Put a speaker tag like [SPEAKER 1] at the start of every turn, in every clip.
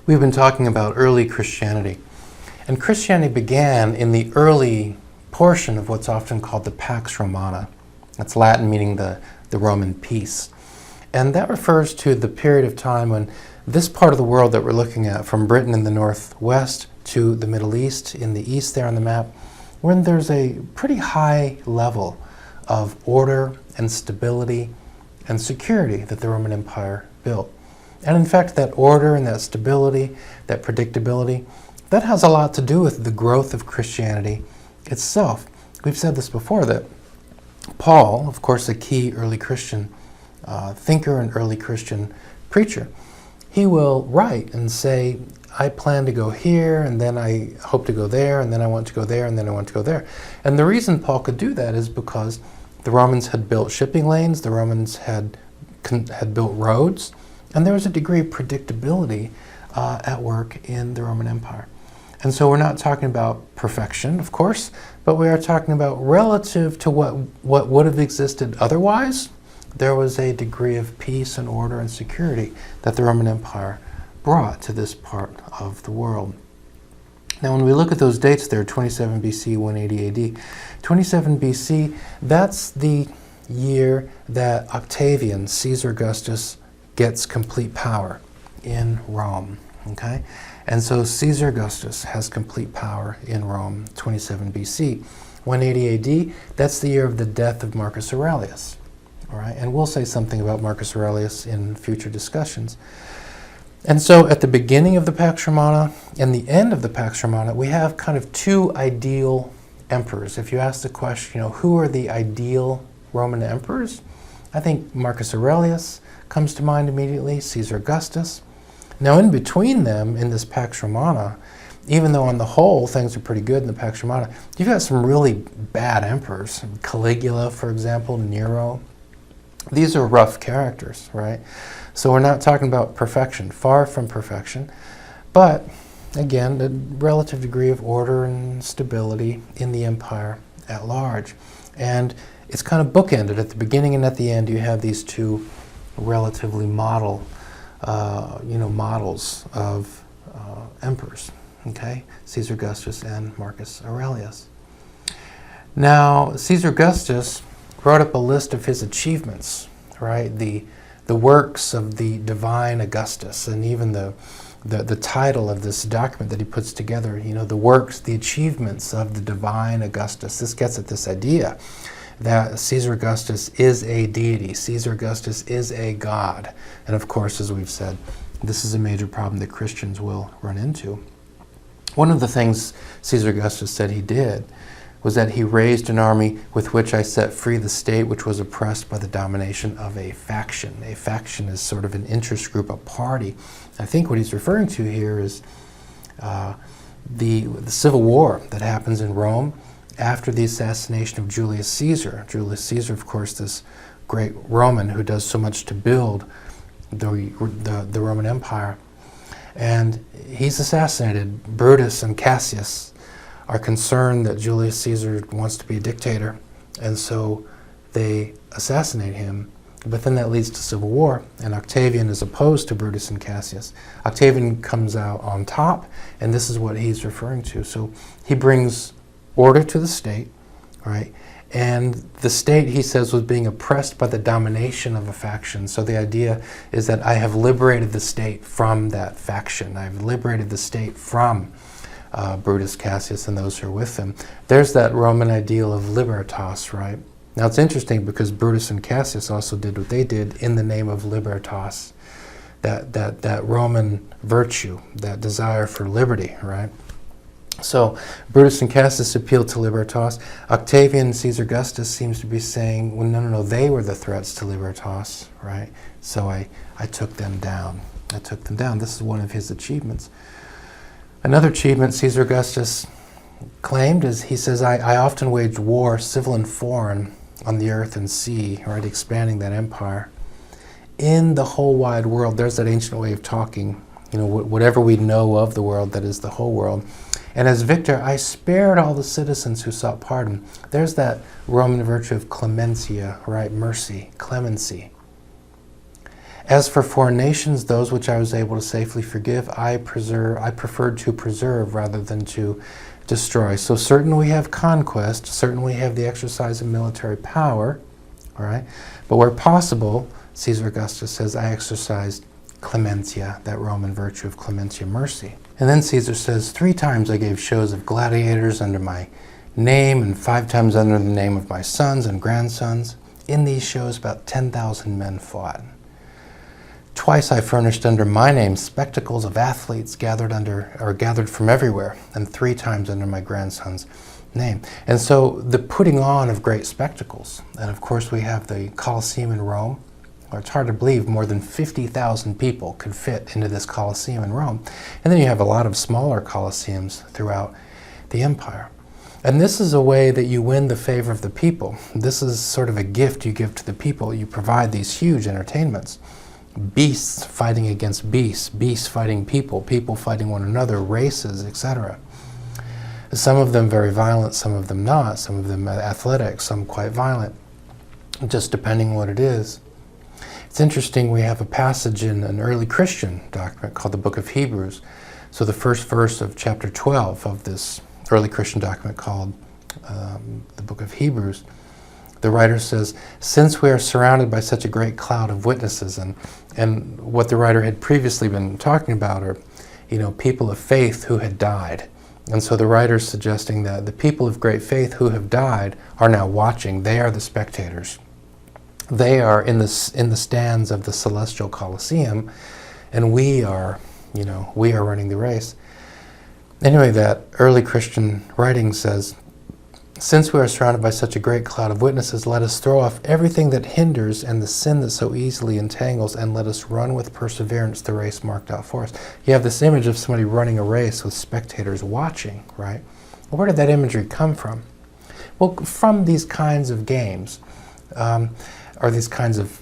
[SPEAKER 1] We've been talking about early Christianity. And Christianity began in the early portion of what's often called the Pax Romana. That's Latin meaning the Roman peace. And that refers to the period of time when this part of the world that we're looking at, from Britain in the northwest to the Middle East in the east there on the map, when there's a pretty high level of order and stability and security that the Roman Empire built. And in fact, that order and that stability, that predictability, that has a lot to do with the growth of Christianity itself. We've said this before, that Paul, of course, a key early Christian thinker and early Christian preacher, he will write and say, I plan to go here, and then I hope to go there, and then I want to go there, and then I want to go there. And the reason Paul could do that is because the Romans had built shipping lanes, the Romans had built roads, and there was a degree of predictability at work in the Roman Empire. And so we're not talking about perfection, of course, but we are talking about relative to what would have existed otherwise. There was a degree of peace and order and security that the Roman Empire brought to this part of the world. Now when we look at those dates there, 27 BC, 180 AD, 27 BC, that's the year that Octavian, Caesar Augustus, gets complete power in Rome, okay? And so Caesar Augustus has complete power in Rome, 27 BC. 180 AD, that's the year of the death of Marcus Aurelius, all right? And we'll say something about Marcus Aurelius in future discussions. And so at the beginning of the Pax Romana and the end of the Pax Romana, we have kind of two ideal emperors. If you ask the question, who are the ideal Roman emperors? I think Marcus Aurelius comes to mind immediately, Caesar Augustus. Now in between them, in this Pax Romana, even though on the whole things are pretty good in the Pax Romana, you've got some really bad emperors. Caligula, for example, Nero. These are rough characters, right? So we're not talking about perfection, far from perfection, but again, a relative degree of order and stability in the empire at large. And it's kind of bookended. At the beginning and at the end, you have these two relatively models of emperors, okay? Caesar Augustus and Marcus Aurelius. Now, Caesar Augustus wrote up a list of his achievements, right? The works of the divine Augustus, and even the title of this document that he puts together, the works, the achievements of the divine Augustus. This gets at this idea that Caesar Augustus is a deity. Caesar Augustus is a god. And of course, as we've said, this is a major problem that Christians will run into. One of the things Caesar Augustus said he did was that he raised an army with which I set free the state which was oppressed by the domination of a faction. A faction is sort of an interest group, a party. I think what he's referring to here is the civil war that happens in Rome after the assassination of Julius Caesar. Julius Caesar, of course, this great Roman who does so much to build the Roman Empire. And he's assassinated. Brutus and Cassius are concerned that Julius Caesar wants to be a dictator, and so they assassinate him. But then that leads to civil war, and Octavian is opposed to Brutus and Cassius. Octavian comes out on top, and this is what he's referring to. So he brings order to the state, right? And the state, he says, was being oppressed by the domination of a faction. So the idea is that I have liberated the state from that faction. I've liberated the state from Brutus, Cassius, and those who are with them. There's that Roman ideal of libertas, right? Now it's interesting because Brutus and Cassius also did what they did in the name of libertas, that Roman virtue, that desire for liberty, right? So Brutus and Cassius appealed to libertas. Octavian and Caesar Augustus seems to be saying, well, no, they were the threats to libertas, right? So I took them down. I took them down. This is one of his achievements. Another achievement Caesar Augustus claimed is, he says, I often waged war, civil and foreign, on the earth and sea, right, expanding that empire. In the whole wide world, there's that ancient way of talking, whatever we know of the world, that is the whole world. And as victor, I spared all the citizens who sought pardon. There's that Roman virtue of clementia, right, mercy, clemency. As for foreign nations, those which I was able to safely forgive, I preferred to preserve rather than to destroy. So certain we have conquest, certain we have the exercise of military power, all right? But where possible, Caesar Augustus says, I exercised clementia, that Roman virtue of clementia, mercy. And then Caesar says, 3 times I gave shows of gladiators under my name, and 5 times under the name of my sons and grandsons. In these shows, about 10,000 men fought. Twice I furnished under my name spectacles of athletes gathered from everywhere, and 3 times under my grandson's name. And so the putting on of great spectacles, and of course we have the Colosseum in Rome. It's hard to believe more than 50,000 people could fit into this Colosseum in Rome. And then you have a lot of smaller Colosseums throughout the empire. And this is a way that you win the favor of the people. This is sort of a gift you give to the people. You provide these huge entertainments. Beasts fighting against beasts, beasts fighting people, people fighting one another, races, etc. Some of them very violent, some of them not, some of them athletic, some quite violent, just depending what it is. It's interesting, we have a passage in an early Christian document called the Book of Hebrews. So the first verse of chapter 12 of this early Christian document called the Book of Hebrews, the writer says, since we are surrounded by such a great cloud of witnesses, and what the writer had previously been talking about are, people of faith who had died. And so the writer's suggesting that the people of great faith who have died are now watching. They are the spectators. They are in the stands of the celestial Colosseum, and we are running the race. Anyway, that early Christian writing says, since we are surrounded by such a great cloud of witnesses, let us throw off everything that hinders and the sin that so easily entangles, and let us run with perseverance the race marked out for us. You have this image of somebody running a race with spectators watching, right? Well, where did that imagery come from? Well, from these kinds of games. Are these kinds of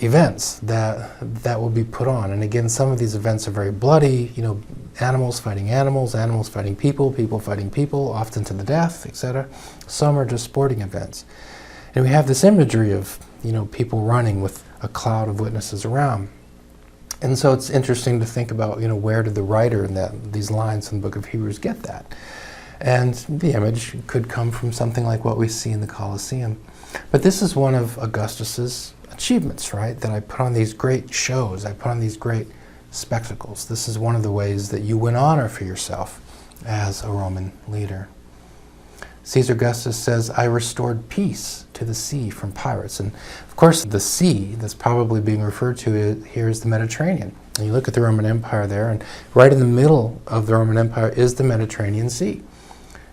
[SPEAKER 1] events that will be put on. And again, some of these events are very bloody, animals fighting people, people fighting people, often to the death, etc. Some are just sporting events. And we have this imagery of, people running with a cloud of witnesses around. And so it's interesting to think about, where did the writer in these lines in the book of Hebrews get that? And the image could come from something like what we see in the Colosseum. But this is one of Augustus's achievements, right? That I put on these great shows, I put on these great spectacles. This is one of the ways that you win honor for yourself as a Roman leader. Caesar Augustus says, I restored peace to the sea from pirates. And of course, the sea that's probably being referred to here is the Mediterranean. And you look at the Roman Empire there, and right in the middle of the Roman Empire is the Mediterranean Sea.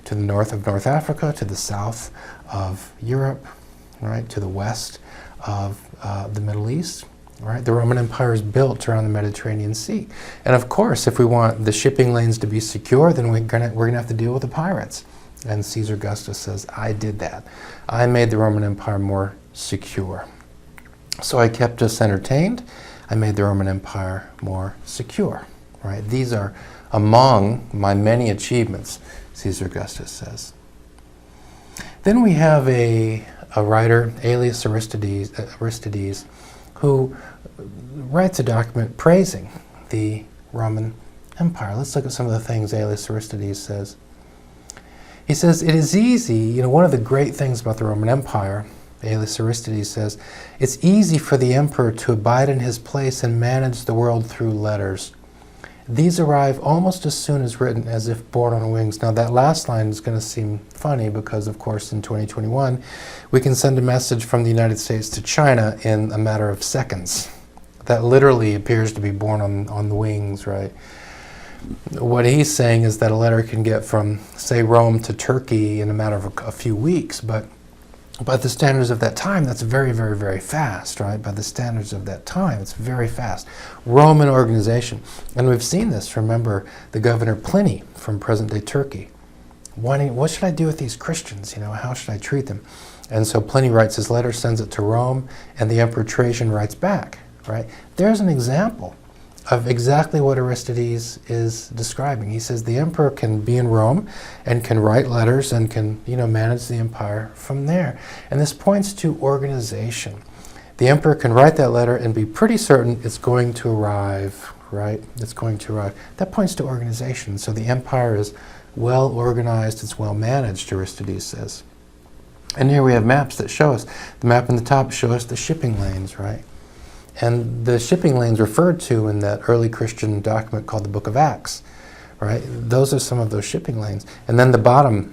[SPEAKER 1] To the north of North Africa, to the south of Europe, right, to the west of the Middle East, right? The Roman Empire is built around the Mediterranean Sea. And of course, if we want the shipping lanes to be secure, then we're gonna have to deal with the pirates. And Caesar Augustus says, I did that. I made the Roman Empire more secure. So I kept us entertained. I made the Roman Empire more secure, right? These are among my many achievements, Caesar Augustus says. Then we have a writer, Aelius Aristides, who writes a document praising the Roman Empire. Let's look at some of the things Aelius Aristides says. He says, it is easy, one of the great things about the Roman Empire, Aelius Aristides says, it's easy for the emperor to abide in his place and manage the world through letters. These arrive almost as soon as written, as if borne on wings. Now that last line is going to seem funny because, of course, in 2021, we can send a message from the United States to China in a matter of seconds. That literally appears to be borne on the wings, right? What he's saying is that a letter can get from, say, Rome to Turkey in a matter of a few weeks, but by the standards of that time, that's very, very, very fast, right? By the standards of that time, it's very fast. Roman organization. And we've seen this. Remember the governor Pliny from present-day Turkey. What should I do with these Christians? How should I treat them? And so Pliny writes his letter, sends it to Rome, and the Emperor Trajan writes back, right? There's an example of exactly what Aristides is describing. He says the emperor can be in Rome and can write letters and can, manage the empire from there. And this points to organization. The emperor can write that letter and be pretty certain it's going to arrive, right? It's going to arrive. That points to organization. So the empire is well organized, it's well managed, Aristotle says. And here we have maps that show us. The map on the top shows us the shipping lanes, right? And the shipping lanes referred to in that early Christian document called the Book of Acts, right? Those are some of those shipping lanes. And then the bottom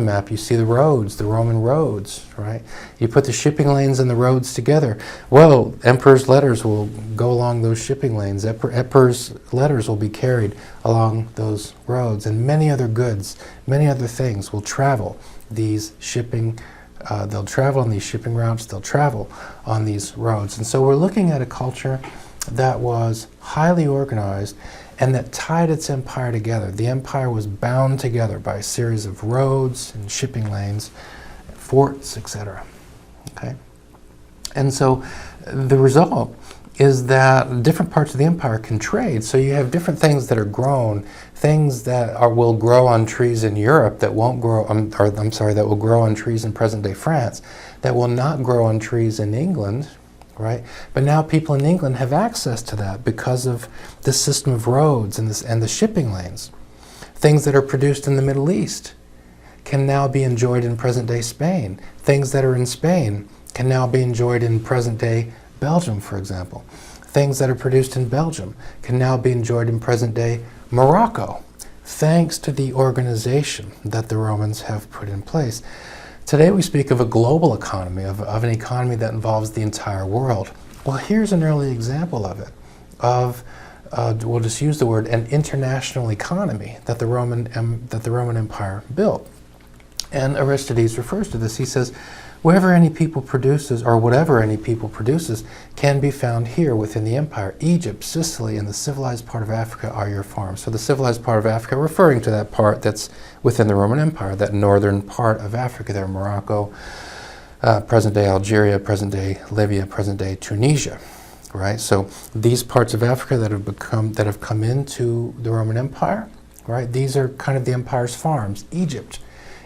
[SPEAKER 1] map, you see the roads, the Roman roads, right? You put the shipping lanes and the roads together. Well, emperor's letters will go along those shipping lanes. Emperor's letters will be carried along those roads. And many other goods, many other things will travel these shipping they'll travel on these shipping routes, they'll travel on these roads. And so we're looking at a culture that was highly organized and that tied its empire together. The empire was bound together by a series of roads and shipping lanes, forts, etc. Okay? And so the result is that different parts of the empire can trade. So you have different things that are grown, things that will grow on trees in Europe that won't grow, that will grow on trees in present-day France, that will not grow on trees in England, right? But now people in England have access to that because of this system of roads and the shipping lanes. Things that are produced in the Middle East can now be enjoyed in present-day Spain. Things that are in Spain can now be enjoyed in present-day Belgium, for example. Things that are produced in Belgium can now be enjoyed in present-day Morocco, thanks to the organization that the Romans have put in place. Today we speak of a global economy, of an economy that involves the entire world. Well, here's an early example of it, we'll just use the word, an international economy that the Roman Empire built. And Aristotle refers to this. He says, wherever any people produces, or whatever any people produces, can be found here within the empire. Egypt, Sicily, and the civilized part of Africa are your farms. So the civilized part of Africa, referring to that part that's within the Roman Empire, that northern part of Africa there, Morocco, present-day Algeria, present-day Libya, present-day Tunisia, right? So these parts of Africa that have come into the Roman Empire, right? These are kind of the empire's farms. Egypt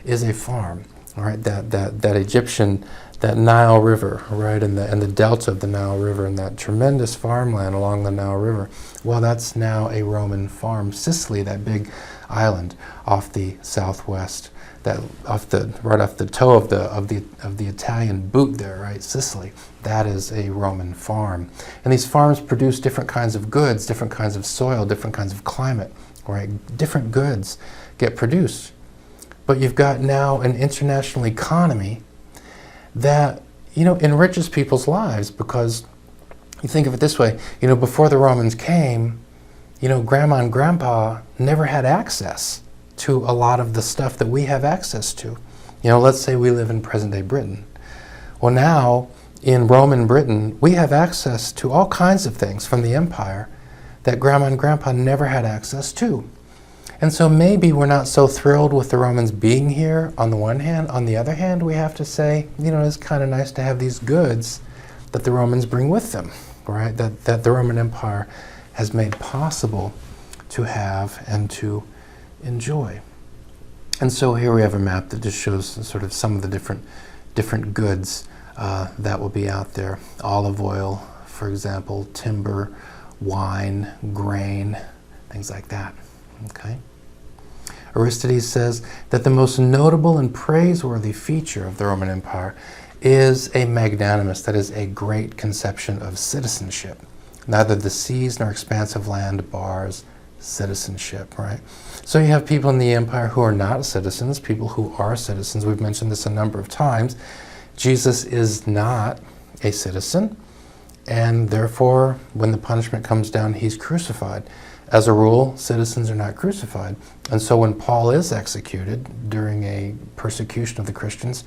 [SPEAKER 1] is a farm. All right, that Egyptian, that Nile River, right, and the delta of the Nile River, and that tremendous farmland along the Nile River. Well, that's now a Roman farm. Sicily, that big island off the southwest, right off the toe of the Italian boot there, right, Sicily. That is a Roman farm, and these farms produce different kinds of goods, different kinds of soil, different kinds of climate, right? Different goods get produced. But you've got now an international economy that, enriches people's lives, because you think of it this way, before the Romans came, grandma and grandpa never had access to a lot of the stuff that we have access to. Let's say we live in present-day Britain. Well, now, in Roman Britain, we have access to all kinds of things from the empire that grandma and grandpa never had access to. And so maybe we're not so thrilled with the Romans being here on the one hand. On the other hand, we have to say, it's kind of nice to have these goods that the Romans bring with them, right? That the Roman Empire has made possible to have and to enjoy. And so here we have a map that just shows sort of some of the different goods that will be out there. Olive oil, for example, timber, wine, grain, things like that. Okay. Aristotle says that the most notable and praiseworthy feature of the Roman Empire is a magnanimous, that is, a great conception of citizenship. Neither the seas nor expansive land bars citizenship, right? So you have people in the empire who are not citizens, people who are citizens. We've mentioned this a number of times. Jesus is not a citizen, and therefore, when the punishment comes down, he's crucified. As a rule, citizens are not crucified. And so when Paul is executed during a persecution of the Christians,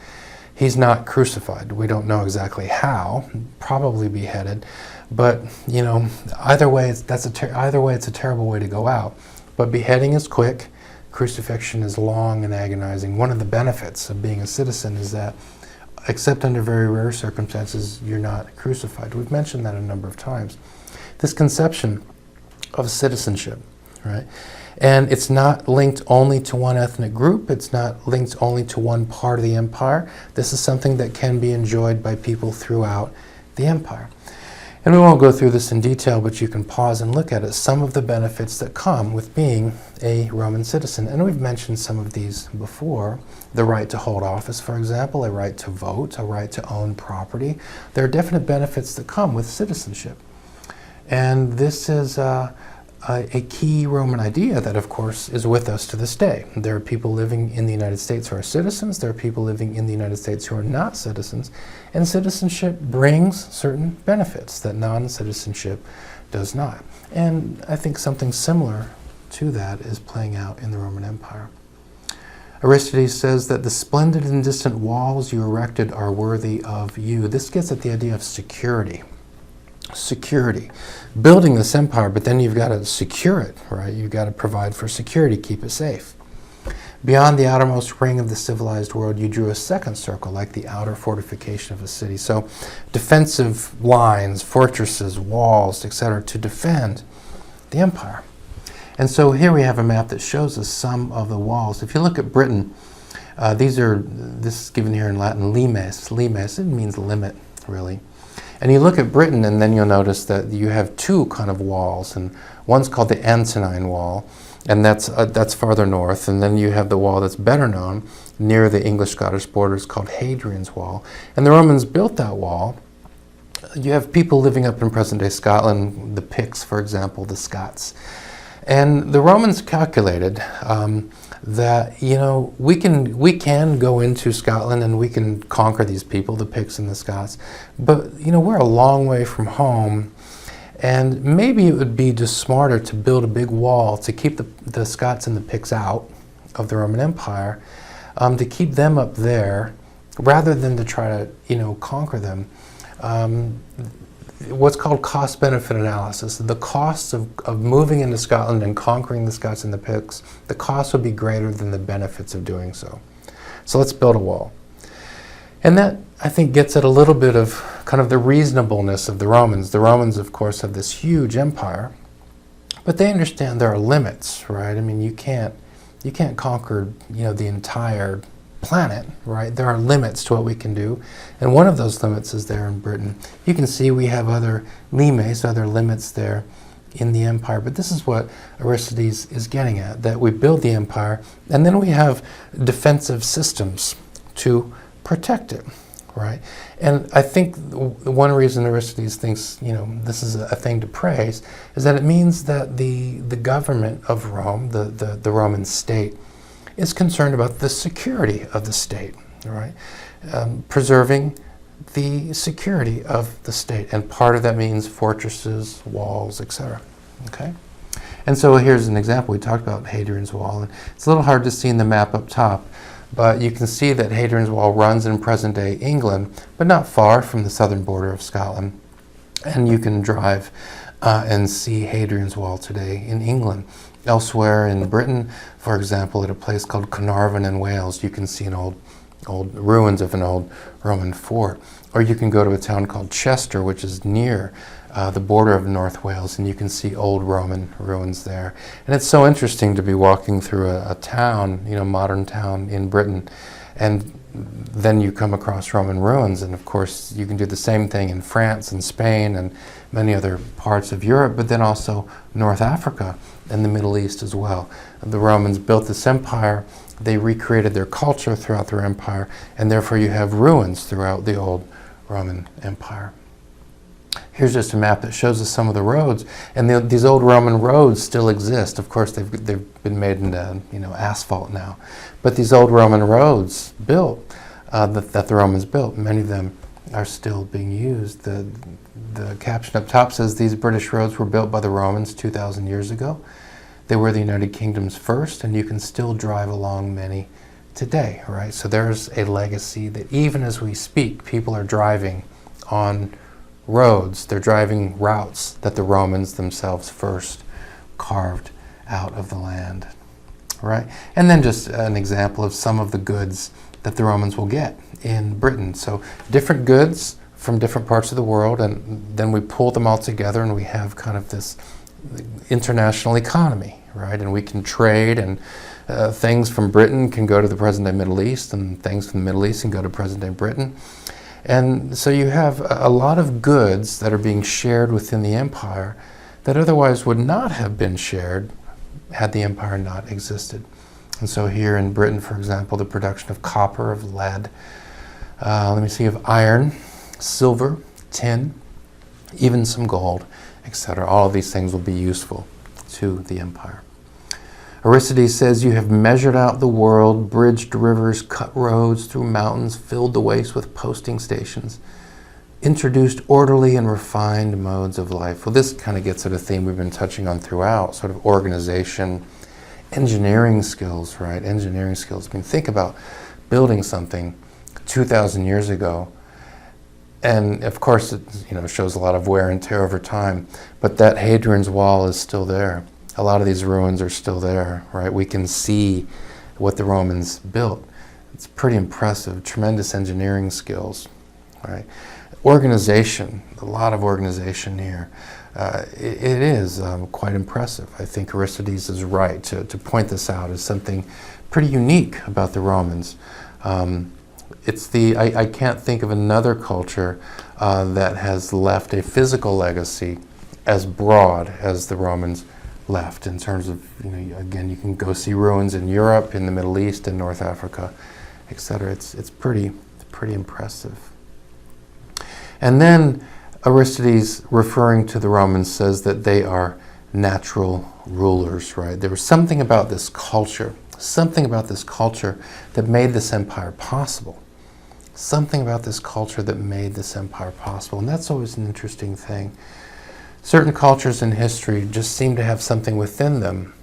[SPEAKER 1] he's not crucified. We don't know exactly how, probably beheaded. But, either way, it's a terrible way to go out. But beheading is quick, crucifixion is long and agonizing. One of the benefits of being a citizen is that, except under very rare circumstances, you're not crucified. We've mentioned that a number of times. This conception of citizenship, right? And it's not linked only to one ethnic group. It's not linked only to one part of the empire. This is something that can be enjoyed by people throughout the empire. And we won't go through this in detail, but you can pause and look at it, some of the benefits that come with being a Roman citizen. And we've mentioned some of these before. The right to hold office, for example, a right to vote, a right to own property. There are definite benefits that come with citizenship. And this is a key Roman idea that, of course, is with us to this day. There are people living in the United States who are citizens. There are people living in the United States who are not citizens. And citizenship brings certain benefits that non-citizenship does not. And I think something similar to that is playing out in the Roman Empire. Aristotle says that the splendid and distant walls you erected are worthy of you. This gets at the idea of security. Security. Building this empire, but then you've got to secure it, right? You've got to provide for security, keep it safe. Beyond the outermost ring of the civilized world, you drew a second circle, like the outer fortification of a city. So defensive lines, fortresses, walls, etc., to defend the empire. And so here we have a map that shows us some of the walls. If you look at Britain, this is given here in Latin, limes. Limes, it means limit, really. And you look at Britain, and then you'll notice that you have two kind of walls, and one's called the Antonine Wall, and that's farther north, and then you have the wall that's better known near the English-Scottish borders called Hadrian's Wall. And the Romans built that wall. You have people living up in present-day Scotland, the Picts, for example, the Scots. And the Romans calculated that, you know, we can go into Scotland and we can conquer these people, the Picts and the Scots, but, you know, we're a long way from home, and maybe it would be just smarter to build a big wall to keep the Scots and the Picts out of the Roman Empire, to keep them up there, rather than to try to, you know, conquer them. What's called cost-benefit analysis. The costs of moving into Scotland and conquering the Scots and the Picts, the cost would be greater than the benefits of doing so. So let's build a wall. And that, I think, gets at a little bit of kind of the reasonableness of the Romans. The Romans, of course, have this huge empire, but they understand there are limits, right? I mean, you can't conquer, you know, the entire planet, right? There are limits to what we can do, and one of those limits is there in Britain. You can see we have other limes, other limits there in the empire, but this is what Aristotle is getting at, that we build the empire, and then we have defensive systems to protect it, right? And I think one reason Aristotle thinks, you know, this is a thing to praise, is that it means that the government of Rome, the Roman state, is concerned about the security of the state, right? Preserving the security of the state, and part of that means fortresses, walls, etc. Okay, and so here's an example. We talked about Hadrian's Wall, and it's a little hard to see in the map up top, but you can see that Hadrian's Wall runs in present-day England, but not far from the southern border of Scotland, and you can drive and see Hadrian's Wall today in England. Elsewhere in Britain, for example, at a place called Carnarvon in Wales, you can see an old ruins of an old Roman fort. Or you can go to a town called Chester, which is near the border of North Wales, and you can see old Roman ruins there. And it's so interesting to be walking through a town, you know, modern town in Britain, and then you come across Roman ruins, and of course you can do the same thing in France and Spain and many other parts of Europe, but then also North Africa and the Middle East as well. The Romans built this empire, they recreated their culture throughout their empire, and therefore you have ruins throughout the old Roman Empire. Here's just a map that shows us some of the roads, and these old Roman roads still exist. Of course, they've been made into, you know, asphalt now, but these old Roman roads built that the Romans built, many of them are still being used. The caption up top says these British roads were built by the Romans 2,000 years ago. They were the United Kingdom's first, and you can still drive along many today, right? So there's a legacy that even as we speak, people are driving on roads. They're driving routes that the Romans themselves first carved out of the land, right? And then just an example of some of the goods that the Romans will get in Britain. So different goods from different parts of the world, and then we pull them all together and we have kind of this international economy, right? And we can trade, and things from Britain can go to the present-day Middle East, and things from the Middle East can go to present-day Britain. And so you have a lot of goods that are being shared within the empire that otherwise would not have been shared had the empire not existed. And so here in Britain, for example, the production of copper, of lead, of iron, silver, tin, even some gold, etc. All of these things will be useful to the empire. Aristotle says, you have measured out the world, bridged rivers, cut roads through mountains, filled the waste with posting stations, introduced orderly and refined modes of life. Well, this kind of gets at a theme we've been touching on throughout, sort of organization, engineering skills, right? Engineering skills. I mean, think about building something 2,000 years ago. And of course, it shows a lot of wear and tear over time, but that Hadrian's Wall is still there. A lot of these ruins are still there, right? We can see what the Romans built. It's pretty impressive, tremendous engineering skills, right? Organization, a lot of organization here. It is quite impressive. I think Aristotle is right to point this out as something pretty unique about the Romans. I can't think of another culture that has left a physical legacy as broad as the Romans left, in terms of, again, you can go see ruins in Europe, in the Middle East, in North Africa, etc. It's pretty impressive. And then Aristotle, referring to the Romans, says that they are natural rulers, right? There was something about this culture that made this empire possible. Something about this culture that made this empire possible. And that's always an interesting thing. Certain cultures in history just seem to have something within them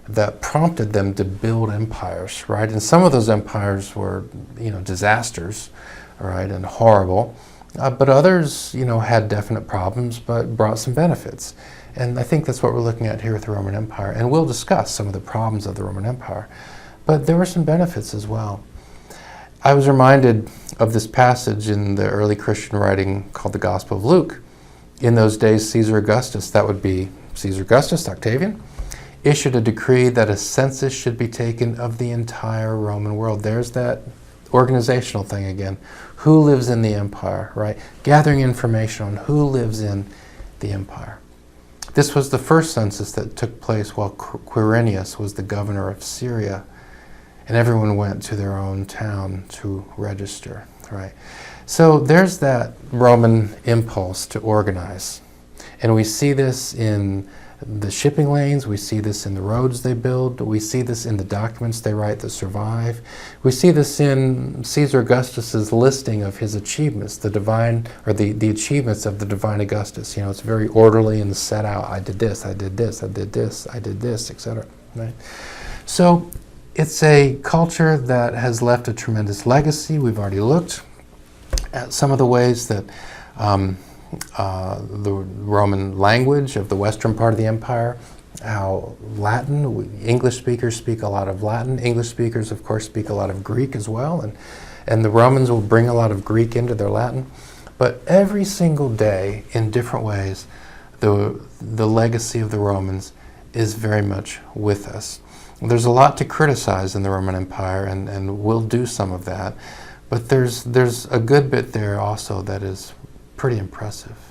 [SPEAKER 1] that prompted them to build empires, right? And some of those empires were, disasters, right, and horrible. But others, had definite problems, but brought some benefits. And I think that's what we're looking at here with the Roman Empire. And we'll discuss some of the problems of the Roman Empire. But there were some benefits as well. I was reminded of this passage in the early Christian writing called the Gospel of Luke. In those days, Caesar Augustus, that would be Caesar Augustus, Octavian, issued a decree that a census should be taken of the entire Roman world. There's that organizational thing again. Who lives in the empire, right? Gathering information on who lives in the empire. This was the first census that took place while Quirinius was the governor of Syria, and everyone went to their own town to register, right? So there's that Roman impulse to organize. And we see this in the shipping lanes, we see this in the roads they build, we see this in the documents they write that survive. We see this in Caesar Augustus's listing of his achievements, the achievements of the divine Augustus. It's very orderly and set out. I did this, I did this, I did this, I did this, etc. Right? So it's a culture that has left a tremendous legacy. We've already looked at some of the ways that the Roman language of the western part of the empire, how Latin, English speakers speak a lot of Latin. English speakers, of course, speak a lot of Greek as well, and the Romans will bring a lot of Greek into their Latin. But every single day, in different ways, the legacy of the Romans is very much with us. There's a lot to criticize in the Roman Empire, and we'll do some of that. But there's a good bit there also that is pretty impressive.